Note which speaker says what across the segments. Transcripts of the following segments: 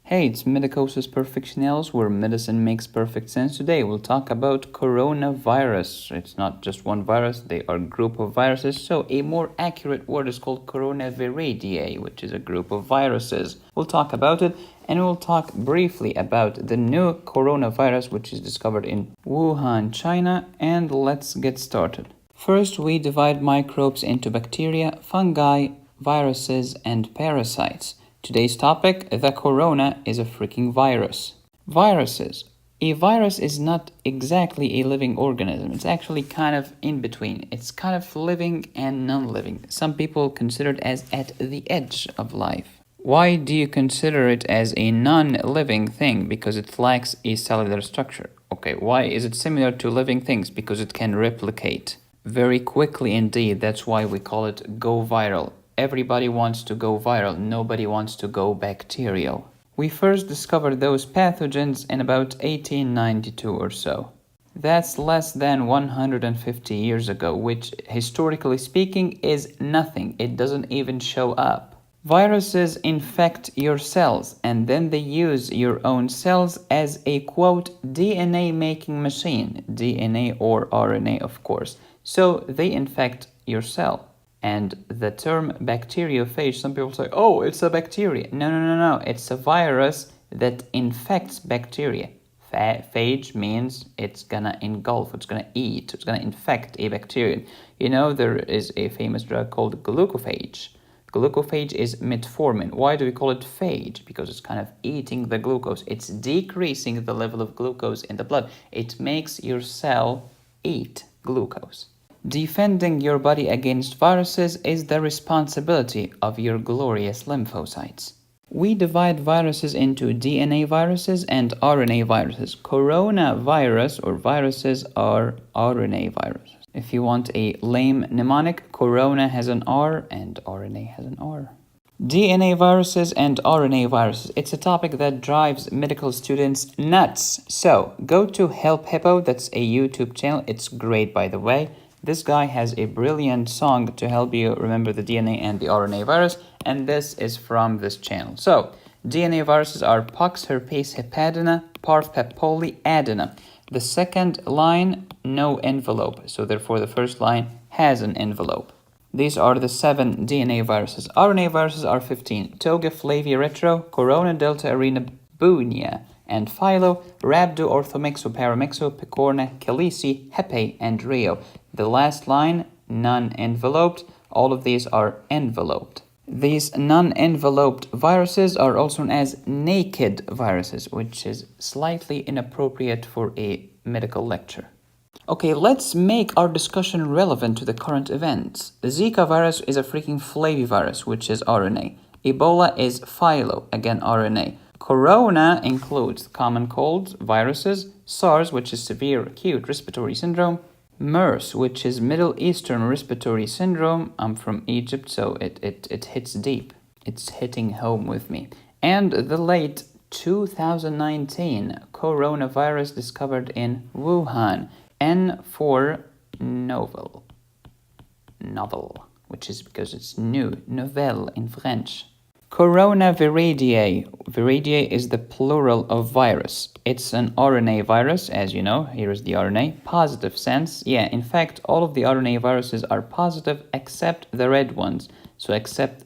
Speaker 1: Hey, it's Medicosis Perfectionalis, where medicine makes perfect sense. Today we'll talk about coronavirus. It's not just one virus, they are a group of viruses. So a more accurate word is called coronaviridie, which is a group of viruses. We'll talk about it, and we'll talk briefly about the new coronavirus, which is discovered in Wuhan, China. And let's get started. First, we divide microbes into bacteria, fungi, viruses, and parasites. Today's topic, the corona, is a freaking virus. Viruses. A virus is not exactly a living organism. It's actually kind of in between. It's kind of living and non-living. Some people consider it as at the edge of life. Why do you consider it as a non-living thing? Because it lacks a cellular structure. Okay, why is it similar to living things? Because it can replicate very quickly indeed. That's why we call it go viral. Everybody wants to go viral, nobody wants to go bacterial. We first discovered those pathogens in about 1892 or so. That's less than 150 years ago, which historically speaking is nothing. It doesn't even show up. Viruses infect your cells, and then they use your own cells as a quote DNA making machine, DNA or RNA of course. So they infect your cell. And the term bacteriophage, some people say, oh, it's a bacteria. No. It's a virus that infects bacteria. Phage means it's gonna engulf, it's gonna eat, it's gonna infect a bacteria. You know, there is a famous drug called glucophage. Glucophage is metformin. Why do we call it phage? Because it's kind of eating the glucose. It's decreasing the level of glucose in the blood. It makes your cell eat glucose. Defending your body against viruses is the responsibility of your glorious lymphocytes. We divide viruses into DNA viruses and RNA viruses. Coronavirus or viruses are RNA viruses. If you want a lame mnemonic, corona has an R and RNA has an R. DNA viruses and RNA viruses. It's a topic that drives medical students nuts. So go to Help Hippo, that's a YouTube channel. It's great, by the way. This guy has a brilliant song to help you remember the DNA and the RNA virus, and this is from this channel. So, DNA viruses are pox, herpes, hepatina, parv, pepoli, adena. The second line, no envelope, so therefore the first line has an envelope. These are the 7 DNA viruses. RNA viruses are 15. Toga, Flavia, Retro, Corona, Delta, Arena, Bunia, and Philo, Rhabdo, Orthomexo, Paramexo, Picorna, Calisi, Hepe, and Rio. The last line, non-enveloped, all of these are enveloped. These non-enveloped viruses are also known as naked viruses, which is slightly inappropriate for a medical lecture. Okay, let's make our discussion relevant to the current events. The Zika virus is a freaking flavivirus, which is RNA. Ebola is philo, again RNA. Corona includes common colds, viruses, SARS, which is severe acute respiratory syndrome, MERS, which is Middle Eastern respiratory syndrome. I'm from Egypt, so it hits deep. It's hitting home with me. And the late 2019 coronavirus discovered in Wuhan. N for novel, which is because it's new, nouvelle in French. Coronaviridie. Viridie is the plural of virus. It's an RNA virus, as you know. Here is the RNA. Positive sense. Yeah, in fact, all of the RNA viruses are positive except the red ones. So except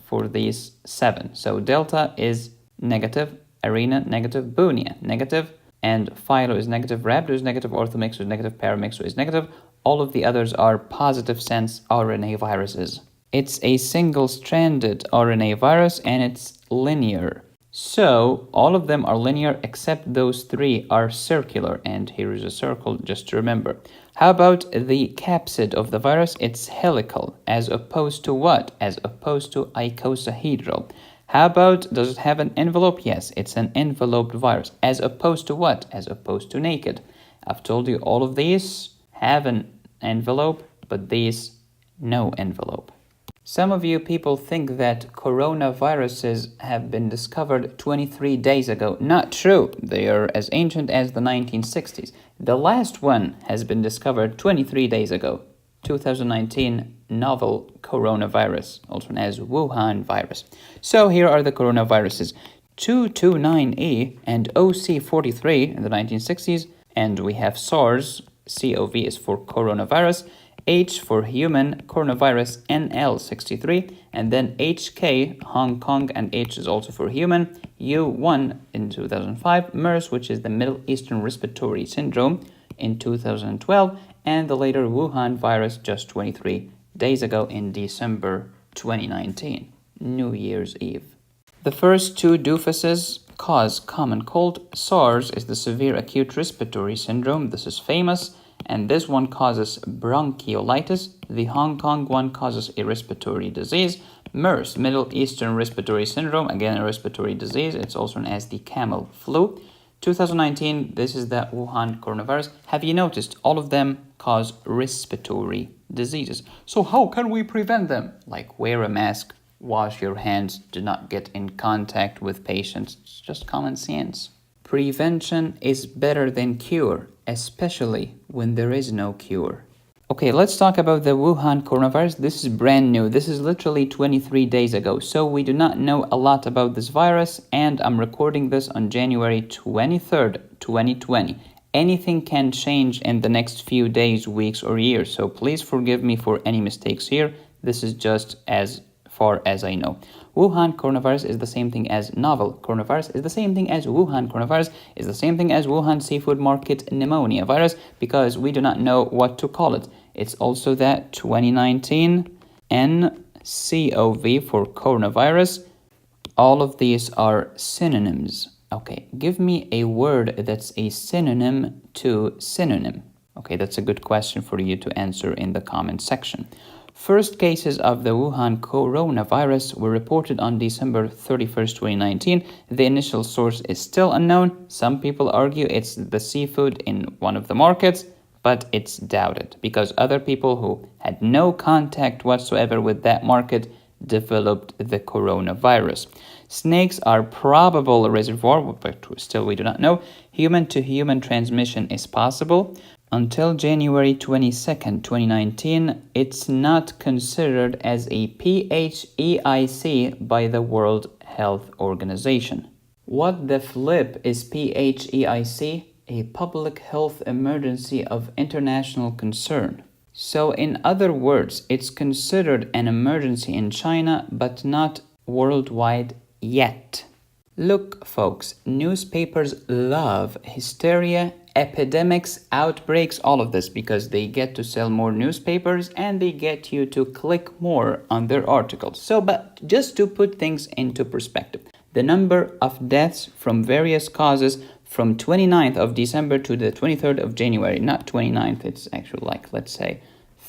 Speaker 1: for these 7. So Delta is negative, Arena negative, Bunia negative, and Philo is negative, Rhabdo is negative, Orthomexo is negative, Paramexo is negative. All of the others are positive sense RNA viruses. It's a single-stranded RNA virus and it's linear. So all of them are linear except those 3 are circular, and here is a circle just to remember. How about the capsid of the virus? It's helical, as opposed to what? As opposed to icosahedral. How about, does it have an envelope? Yes, it's an enveloped virus. As opposed to what? As opposed to naked. I've told you all of these have an envelope, but these no envelope. Some of you people think that coronaviruses have been discovered 23 days ago. Not true. They are as ancient as the 1960s. The last one has been discovered 23 days ago. 2019 novel coronavirus, also known as Wuhan virus. So here are the coronaviruses. 229E and OC43 in the 1960s, and we have SARS, CoV is for coronavirus, H for human, coronavirus NL63, and then HK, Hong Kong, and H is also for human, U1 in 2005, MERS, which is the Middle Eastern Respiratory Syndrome, in 2012, and the later Wuhan virus just 23 days ago in December 2019, New Year's Eve. The first two doofuses cause common cold. SARS is the severe acute respiratory syndrome. This is famous. And this one causes bronchiolitis. The Hong Kong one causes a respiratory disease. MERS, Middle Eastern Respiratory Syndrome, again a respiratory disease. It's also known as the camel flu. 2019, this is the Wuhan coronavirus. Have you noticed all of them cause respiratory diseases? So how can we prevent them? Like wear a mask, wash your hands, do not get in contact with patients. It's just common sense. Prevention is better than cure, especially when there is no cure. Okay, let's talk about the Wuhan coronavirus. This is brand new. This is literally 23 days ago. So we do not know a lot about this virus, and I'm recording this on January 23rd, 2020. Anything can change in the next few days, weeks, or years. So please forgive me for any mistakes here. This is just as far as I know. Wuhan coronavirus is the same thing as novel coronavirus, is the same thing as Wuhan coronavirus, is the same thing as Wuhan seafood market pneumonia virus, because we do not know what to call it. It's also that 2019 nCoV for coronavirus. All of these are synonyms. Okay, give me a word that's a synonym to synonym. Okay, that's a good question for you to answer in the comment section. First cases of the Wuhan coronavirus were reported on December 31st, 2019. The initial source is still unknown. Some people argue it's the seafood in one of the markets, but it's doubted because other people who had no contact whatsoever with that market developed the coronavirus. Snakes are probable reservoir, but still we do not know. Human-to-human transmission is possible. Until January 22nd, 2019, it's not considered as a PHEIC by the World Health Organization. What the flip is PHEIC? A public health emergency of international concern. So in other words, it's considered an emergency in China, but not worldwide yet. Look, folks, newspapers love hysteria, epidemics, outbreaks, all of this because they get to sell more newspapers and they get you to click more on their articles. So, but just to put things into perspective, the number of deaths from various causes from 29th of December to the 23rd of January, not 29th, it's actually like, let's say,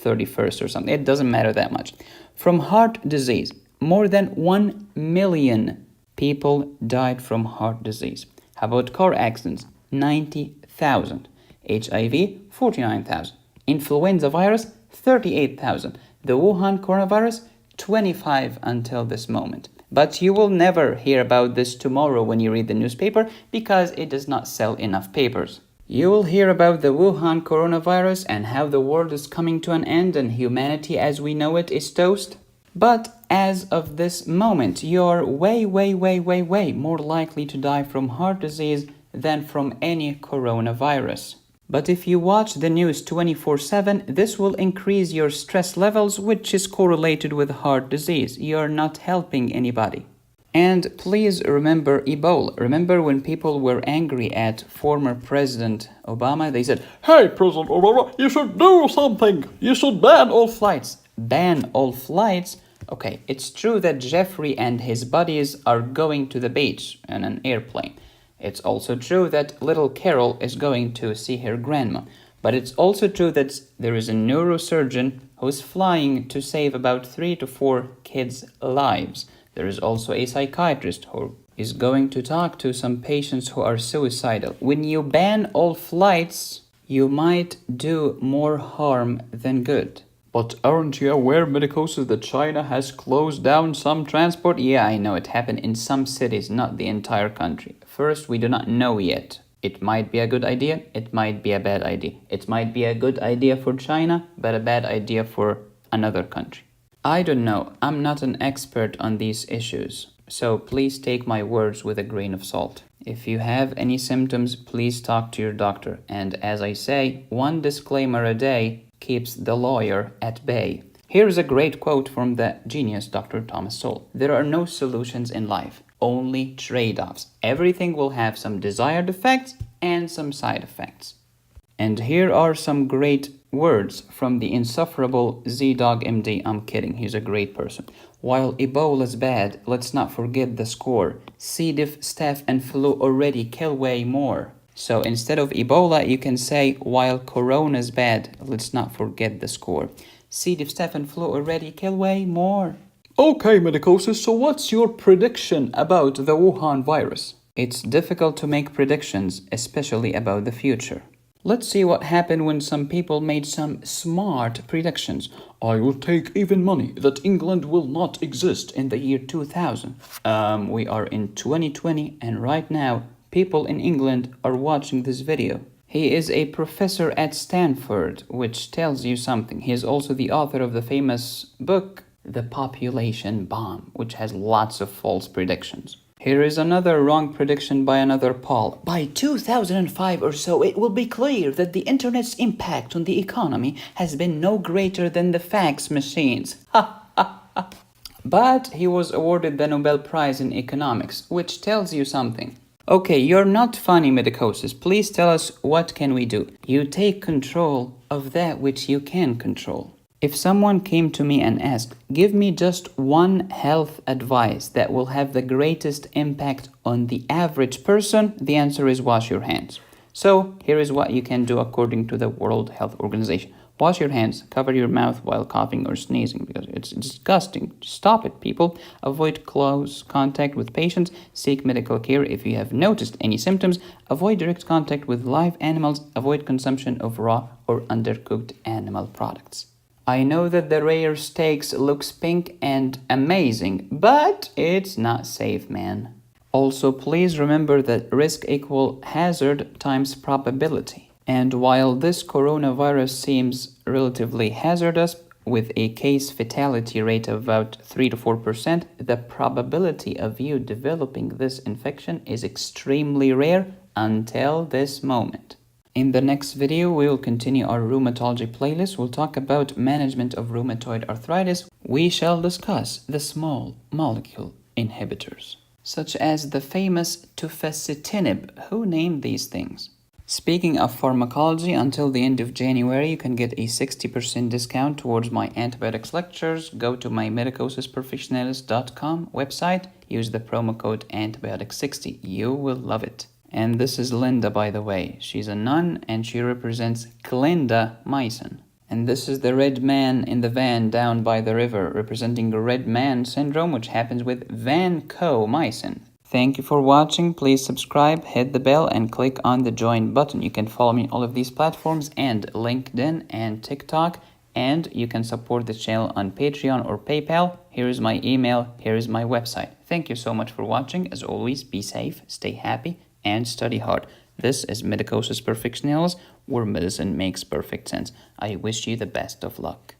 Speaker 1: 31st or something. It doesn't matter that much. From heart disease, more than 1 million people died from heart disease. How about car accidents? 90,000. HIV, 49,000. Influenza virus, 38,000. The Wuhan coronavirus, 25 until this moment. But you will never hear about this tomorrow when you read the newspaper because it does not sell enough papers. You will hear about the Wuhan coronavirus and how the world is coming to an end and humanity as we know it is toast. But as of this moment, you're way more likely to die from heart disease than from any coronavirus. But if you watch the news 24/7, this will increase your stress levels, which is correlated with heart disease. You're not helping anybody. And please remember Ebola. Remember when people were angry at former President Obama? They said, "Hey, President Obama, you should do something. You should ban all flights." Ban all flights? Okay, it's true that Jeffrey and his buddies are going to the beach in an airplane. It's also true that little Carol is going to see her grandma. But it's also true that there is a neurosurgeon who's flying to save about 3 to 4 kids' lives. There is also a psychiatrist who is going to talk to some patients who are suicidal. When you ban all flights, you might do more harm than good. But aren't you aware, Medicosis, that China has closed down some transport? Yeah, I know it happened in some cities, not the entire country. First, we do not know yet. It might be a good idea, it might be a bad idea. It might be a good idea for China, but a bad idea for another country. I don't know, I'm not an expert on these issues. So please take my words with a grain of salt. If you have any symptoms, please talk to your doctor. And as I say, one disclaimer a day keeps the lawyer at bay. Here's a great quote from the genius Dr. Thomas Sowell. There are no solutions in life, only trade-offs. Everything will have some desired effects and some side effects. And here are some great words from the insufferable Z-Dog MD. I'm kidding, he's a great person. While Ebola's bad, let's not forget the score. C. diff, staph, and flu already kill way more. So instead of Ebola, you can say, while Corona's bad, let's not forget the score. C. diff, staph, and flu already kill way more. Okay, medicosis, so what's your prediction about the Wuhan virus? It's difficult to make predictions, especially about the future. Let's see what happened when some people made some smart predictions. I will take even money that England will not exist in the year 2000. We are in 2020 and right now people in England are watching this video. He is a professor at Stanford, which tells you something. He is also the author of the famous book, The Population Bomb, which has lots of false predictions. Here is another wrong prediction by another Paul. By 2005 or so, it will be clear that the internet's impact on the economy has been no greater than the fax machines. But he was awarded the Nobel Prize in Economics, which tells you something. Okay, you're not funny, medicosis. Please tell us, what can we do? You take control of that which you can control. If someone came to me and asked, give me just one health advice that will have the greatest impact on the average person, the answer is wash your hands. So here is what you can do according to the World Health Organization. Wash your hands, cover your mouth while coughing or sneezing because it's disgusting. Stop it, people. Avoid close contact with patients. Seek medical care if you have noticed any symptoms. Avoid direct contact with live animals. Avoid consumption of raw or undercooked animal products. I know that the rare steaks looks pink and amazing, but it's not safe, man. Also, please remember that risk equal hazard times probability. And while this coronavirus seems relatively hazardous, with a case fatality rate of about 3 to 4%, the probability of you developing this infection is extremely rare until this moment. In the next video, we will continue our rheumatology playlist. We'll talk about management of rheumatoid arthritis. We shall discuss the small molecule inhibitors, such as the famous tufasitinib. Who named these things? Speaking of pharmacology, until the end of January, you can get a 60% discount towards my antibiotics lectures. Go to my medicosisprofessionalis.com website. Use the promo code antibiotic60. You will love it. And this is Linda, by the way. She's a nun and she represents clindamycin. And this is the red man in the van down by the river, representing red man syndrome, which happens with vancomycin. Thank you for watching. Please subscribe, hit the bell, and click on the join button. You can follow me on all of these platforms and LinkedIn and TikTok. And you can support the channel on Patreon or PayPal. Here is my email. Here is my website. Thank you so much for watching. As always, be safe, stay happy, and study hard. This is Medicosis Perfectionalis, where medicine makes perfect sense. I wish you the best of luck.